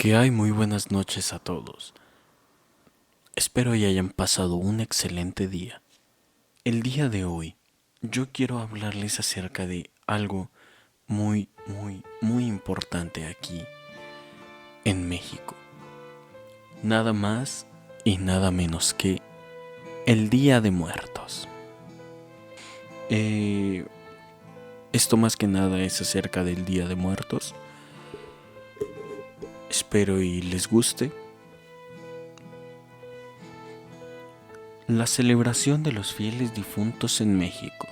Que hay muy buenas noches a todos. Espero y hayan pasado un excelente día. El día de hoy yo quiero hablarles acerca de algo muy importante aquí en México. Nada más y nada menos que el Día de Muertos. Esto más que nada es acerca del Día de Muertos. Espero y les guste. La celebración de los fieles difuntos en México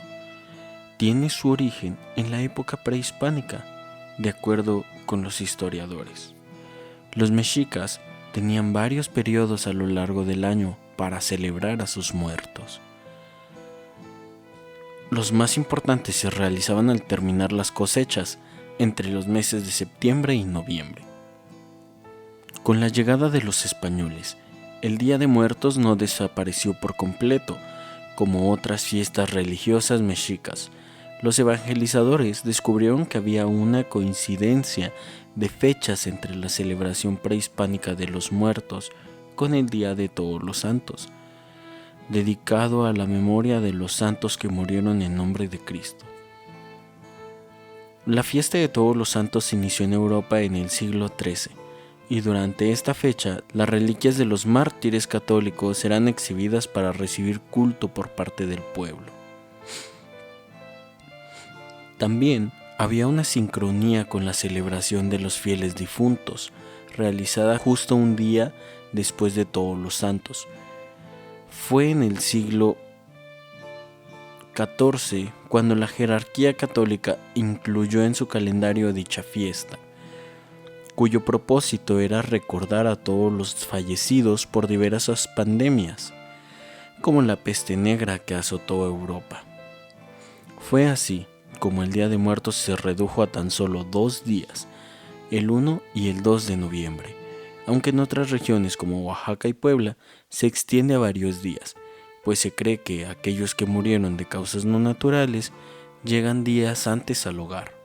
tiene su origen en la época prehispánica, de acuerdo con los historiadores. Los mexicas tenían varios periodos a lo largo del año para celebrar a sus muertos. Los más importantes se realizaban al terminar las cosechas entre los meses de septiembre y noviembre. Con la llegada de los españoles, el Día de Muertos no desapareció por completo, como otras fiestas religiosas mexicas. Los evangelizadores descubrieron que había una coincidencia de fechas entre la celebración prehispánica de los muertos con el Día de Todos los Santos, dedicado a la memoria de los santos que murieron en nombre de Cristo. La fiesta de Todos los Santos se inició en Europa en el siglo XIII. Y durante esta fecha, las reliquias de los mártires católicos serán exhibidas para recibir culto por parte del pueblo. También había una sincronía con la celebración de los fieles difuntos, realizada justo un día después de Todos los Santos. Fue en el siglo XIV cuando la jerarquía católica incluyó en su calendario dicha fiesta, cuyo propósito era recordar a todos los fallecidos por diversas pandemias, como la peste negra que azotó Europa. Fue así como el Día de Muertos se redujo a tan solo 2 días, el 1 y el 2 de noviembre, aunque en otras regiones como Oaxaca y Puebla se extiende a varios días, pues se cree que aquellos que murieron de causas no naturales llegan días antes al hogar.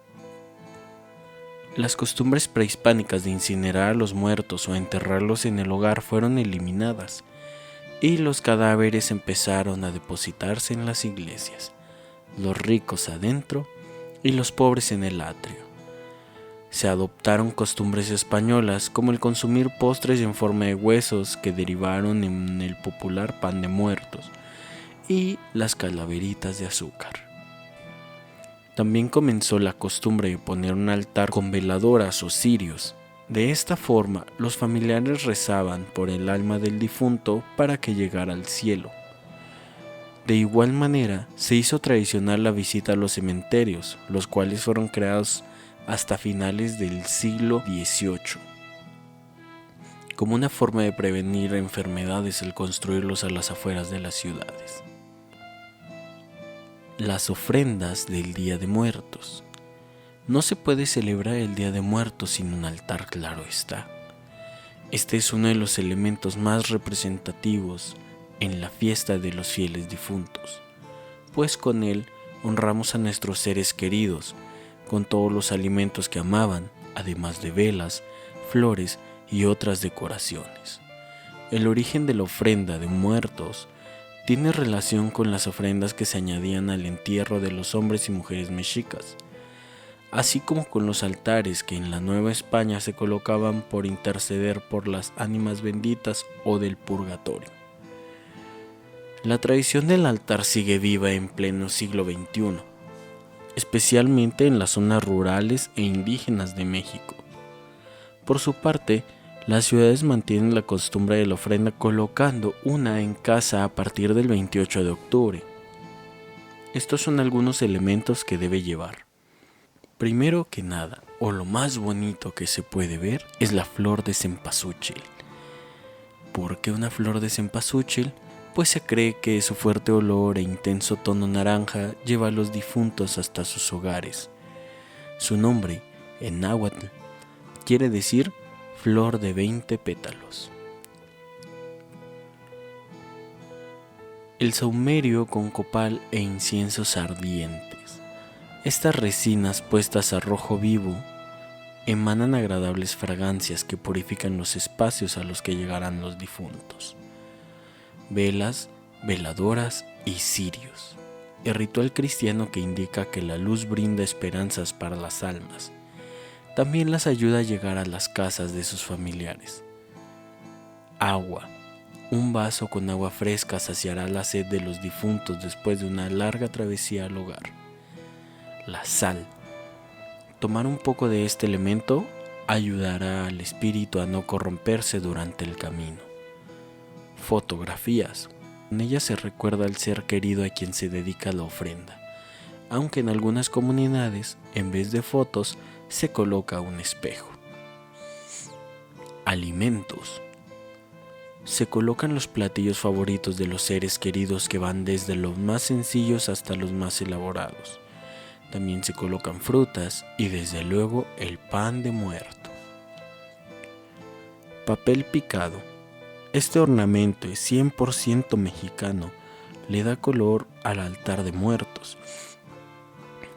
Las costumbres prehispánicas de incinerar a los muertos o enterrarlos en el hogar fueron eliminadas, y los cadáveres empezaron a depositarse en las iglesias, los ricos adentro y los pobres en el atrio. Se adoptaron costumbres españolas como el consumir postres en forma de huesos que derivaron en el popular pan de muertos y las calaveritas de azúcar. También comenzó la costumbre de poner un altar con veladoras o cirios. De esta forma, los familiares rezaban por el alma del difunto para que llegara al cielo. De igual manera, se hizo tradicional la visita a los cementerios, los cuales fueron creados hasta finales del siglo XVIII, como una forma de prevenir enfermedades al construirlos a las afueras de las ciudades. Las ofrendas del Día de Muertos. No se puede celebrar el Día de Muertos sin un altar, claro está. Este es uno de los elementos más representativos en la fiesta de los fieles difuntos, pues con él honramos a nuestros seres queridos, con todos los alimentos que amaban, además de velas, flores y otras decoraciones. El origen de la ofrenda de muertos tiene relación con las ofrendas que se añadían al entierro de los hombres y mujeres mexicas, así como con los altares que en la Nueva España se colocaban por interceder por las ánimas benditas o del purgatorio. La tradición del altar sigue viva en pleno siglo XXI, especialmente en las zonas rurales e indígenas de México. Por su parte, las ciudades mantienen la costumbre de la ofrenda colocando una en casa a partir del 28 de octubre. Estos son algunos elementos que debe llevar. Primero que nada, o lo más bonito que se puede ver, es la flor de cempasúchil. ¿Por qué una flor de cempasúchil? Pues se cree que su fuerte olor e intenso tono naranja lleva a los difuntos hasta sus hogares. Su nombre, en náhuatl, quiere decir flor de 20 pétalos. El saumerio con copal e inciensos ardientes. Estas resinas puestas a rojo vivo emanan agradables fragancias que purifican los espacios a los que llegarán los difuntos. Velas, veladoras y cirios. El ritual cristiano que indica que la luz brinda esperanzas para las almas. También las ayuda a llegar a las casas de sus familiares. Agua. Un vaso con agua fresca saciará la sed de los difuntos después de una larga travesía al hogar. La sal. Tomar un poco de este elemento ayudará al espíritu a no corromperse durante el camino. Fotografías. En ellas se recuerda al ser querido a quien se dedica la ofrenda, aunque en algunas comunidades, en vez de fotos, se coloca un espejo. Alimentos. Se colocan los platillos favoritos de los seres queridos que van desde los más sencillos hasta los más elaborados. También se colocan frutas y desde luego el pan de muerto. Papel picado. Este ornamento es 100% mexicano, le da color al altar de muertos,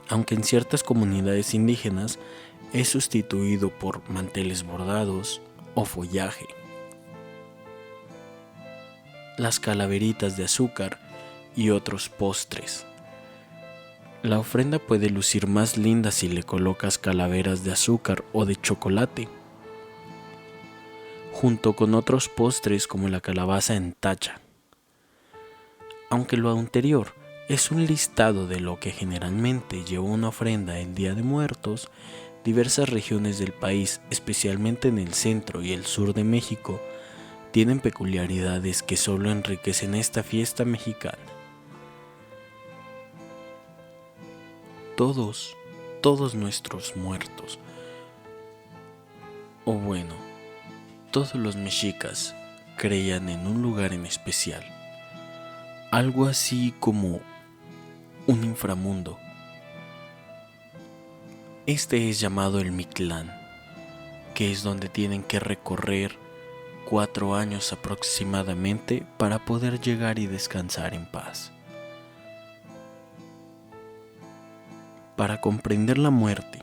aunque en ciertas comunidades indígenas es sustituido por manteles bordados o follaje. Las calaveritas de azúcar y otros postres. La ofrenda puede lucir más linda si le colocas calaveras de azúcar o de chocolate, junto con otros postres como la calabaza en tacha. Aunque lo anterior es un listado de lo que generalmente lleva una ofrenda el Día de Muertos, diversas regiones del país, especialmente en el centro y el sur de México, tienen peculiaridades que solo enriquecen esta fiesta mexicana. Todos nuestros muertos, o bueno, todos los mexicas creían en un lugar en especial, algo así como un inframundo. Este es llamado el Mictlán, que es donde tienen que recorrer 4 años aproximadamente para poder llegar y descansar en paz. Para comprender la muerte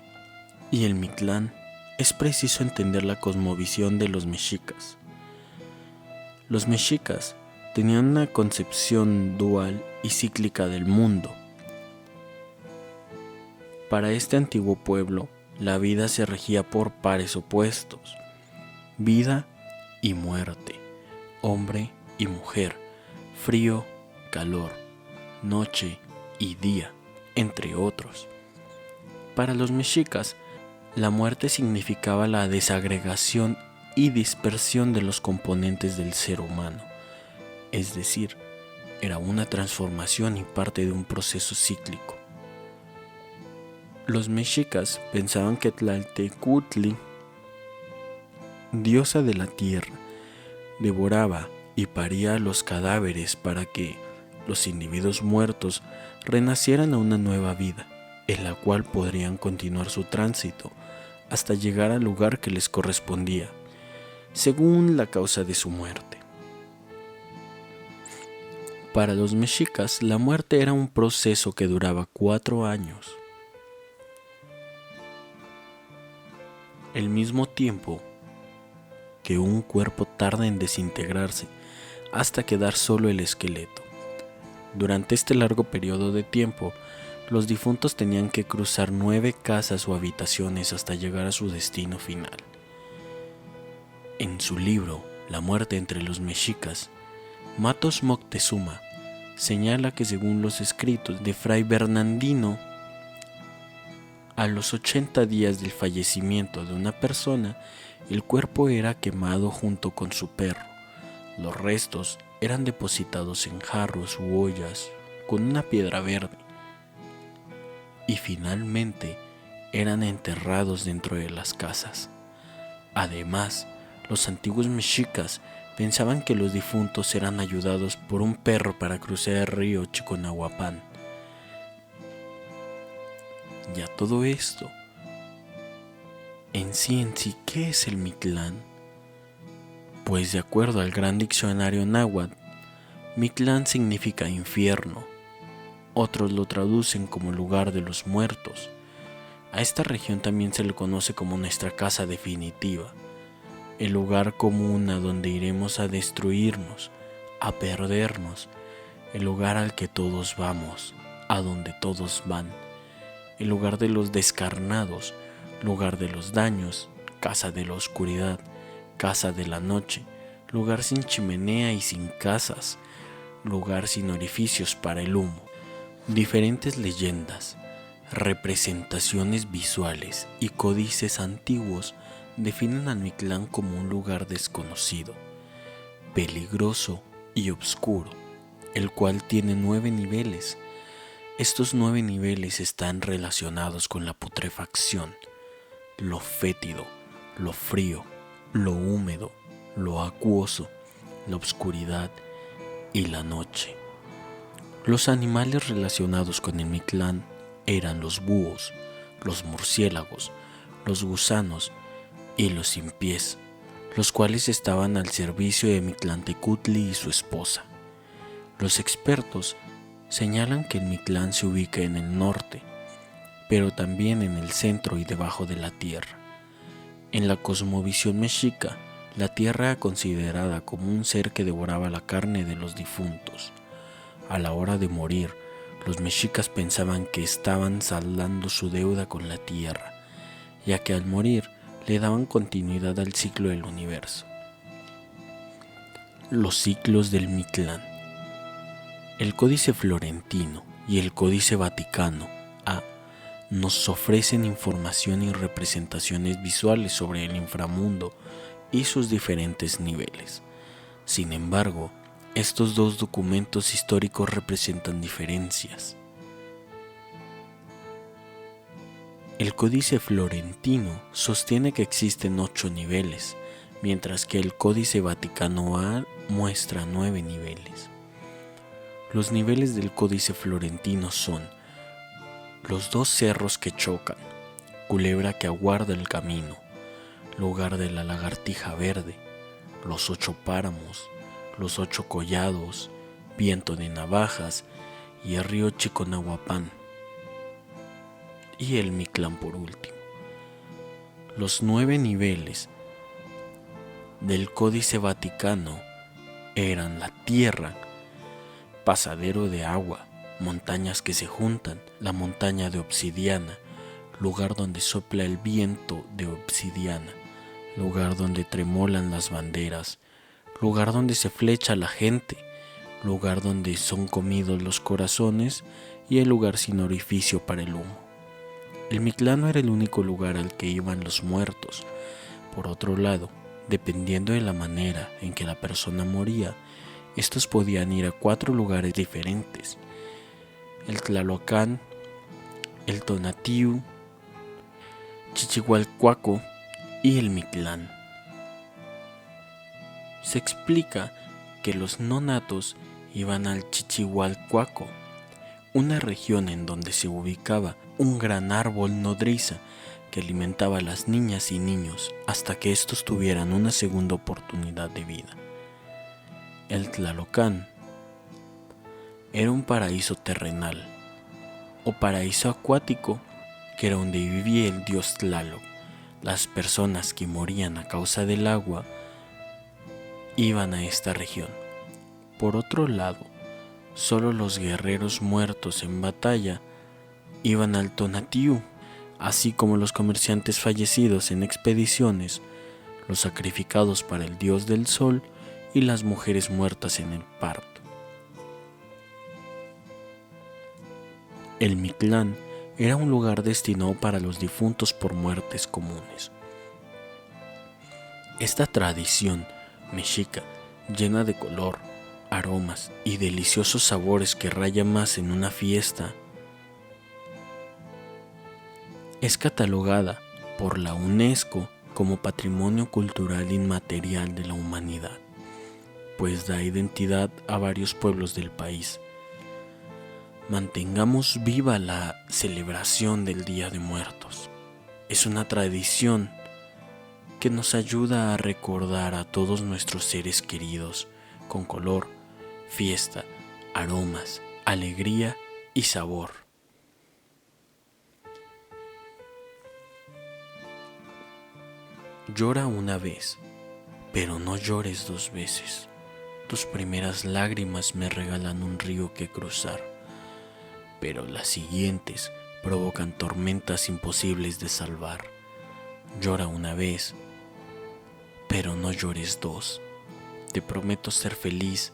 y el Mictlán es preciso entender la cosmovisión de los mexicas. Los mexicas tenían una concepción dual y cíclica del mundo. Para este antiguo pueblo, la vida se regía por pares opuestos: vida y muerte, hombre y mujer, frío, calor, noche y día, entre otros. Para los mexicas, la muerte significaba la desagregación y dispersión de los componentes del ser humano, es decir, era una transformación y parte de un proceso cíclico. Los mexicas pensaban que Tlaltecutli, diosa de la tierra, devoraba y paría a los cadáveres para que los individuos muertos renacieran a una nueva vida, en la cual podrían continuar su tránsito hasta llegar al lugar que les correspondía, según la causa de su muerte. Para los mexicas, la muerte era un proceso que duraba 4 años. El mismo tiempo que un cuerpo tarda en desintegrarse hasta quedar solo el esqueleto. Durante este largo periodo de tiempo, los difuntos tenían que cruzar 9 casas o habitaciones hasta llegar a su destino final. En su libro, La muerte entre los mexicas, Matos Moctezuma señala que según los escritos de Fray Bernardino, a los 80 días del fallecimiento de una persona, el cuerpo era quemado junto con su perro. Los restos eran depositados en jarros u ollas con una piedra verde y finalmente eran enterrados dentro de las casas. Además, los antiguos mexicas pensaban que los difuntos eran ayudados por un perro para cruzar el río Chiconahuapan. Y a todo esto, en sí, ¿qué es el Mictlán? Pues de acuerdo al Gran Diccionario Náhuatl, Mictlán significa infierno. Otros lo traducen como lugar de los muertos, A esta región también se le conoce como nuestra casa definitiva, el lugar común a donde iremos a destruirnos, a perdernos, el lugar al que todos vamos, a donde todos van, el lugar de los descarnados, lugar de los daños, casa de la oscuridad, casa de la noche, lugar sin chimenea y sin casas, lugar sin orificios para el humo. Diferentes leyendas, representaciones visuales y códices antiguos definen al Mictlán como un lugar desconocido, peligroso y oscuro, el cual tiene 9 niveles. Estos 9 niveles están relacionados con la putrefacción, lo fétido, lo frío, lo húmedo, lo acuoso, la oscuridad y la noche. Los animales relacionados con el Mictlán eran los búhos, los murciélagos, los gusanos y los sin pies, los cuales estaban al servicio de Mictlantecutli y su esposa. Los expertos señalan que el Mictlán se ubica en el norte, pero también en el centro y debajo de la tierra. En la cosmovisión mexica, la tierra era considerada como un ser que devoraba la carne de los difuntos. A la hora de morir, los mexicas pensaban que estaban saldando su deuda con la tierra, ya que al morir le daban continuidad al ciclo del universo. Los ciclos del Mictlán. El Códice Florentino y el Códice Vaticano A nos ofrecen información y representaciones visuales sobre el inframundo y sus diferentes niveles. Sin embargo, estos dos documentos históricos representan diferencias. El Códice Florentino sostiene que existen 8 niveles, mientras que el Códice Vaticano A muestra 9 niveles. Los niveles del Códice Florentino son los 2 cerros que chocan, culebra que aguarda el camino, lugar de la lagartija verde, los 8 páramos, los 8 collados, viento de navajas y el río Chiconahuapán, y el Mictlán por último. Los 9 niveles del Códice Vaticano eran la tierra, pasadero de agua, montañas que se juntan, la montaña de obsidiana, lugar donde sopla el viento de obsidiana, lugar donde tremolan las banderas, lugar donde se flecha la gente, lugar donde son comidos los corazones y el lugar sin orificio para el humo. El Mictlán no era el único lugar al que iban los muertos. Por otro lado, dependiendo de la manera en que la persona moría, estos podían ir a 4 lugares diferentes: el Tlalocán, el Tonatiuh, Chichihualcuaco y el Mictlán. Se explica que los nonatos iban al Chichihualcuaco, una región en donde se ubicaba un gran árbol nodriza que alimentaba a las niñas y niños hasta que estos tuvieran una segunda oportunidad de vida. El Tlalocán era un paraíso terrenal o paraíso acuático, que era donde vivía el dios Tlaloc. Las personas que morían a causa del agua iban a esta región. Por otro lado, solo los guerreros muertos en batalla iban al Tonatiuh, así como los comerciantes fallecidos en expediciones, los sacrificados para el dios del sol y las mujeres muertas en el parto. El Mictlán era un lugar destinado para los difuntos por muertes comunes. Esta tradición mexica, llena de color, aromas y deliciosos sabores que raya más en una fiesta, es catalogada por la UNESCO como Patrimonio Cultural Inmaterial de la Humanidad, pues da identidad a varios pueblos del país. Mantengamos viva la celebración del Día de Muertos. Es una tradición que nos ayuda a recordar a todos nuestros seres queridos con color, fiesta, aromas, alegría y sabor. Llora una vez, pero no llores dos veces. Tus primeras lágrimas me regalan un río que cruzar, pero las siguientes provocan tormentas imposibles de salvar. Llora una vez, pero no llores dos. Te prometo ser feliz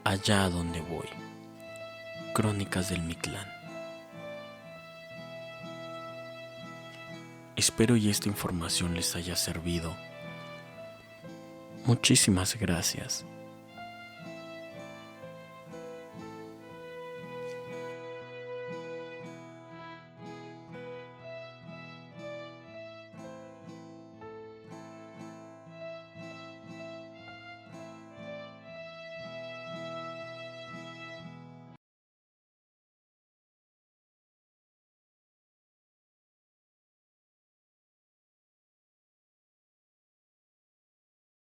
allá a donde voy. Crónicas del Mictlán. Espero y esta información les haya servido. Muchísimas gracias.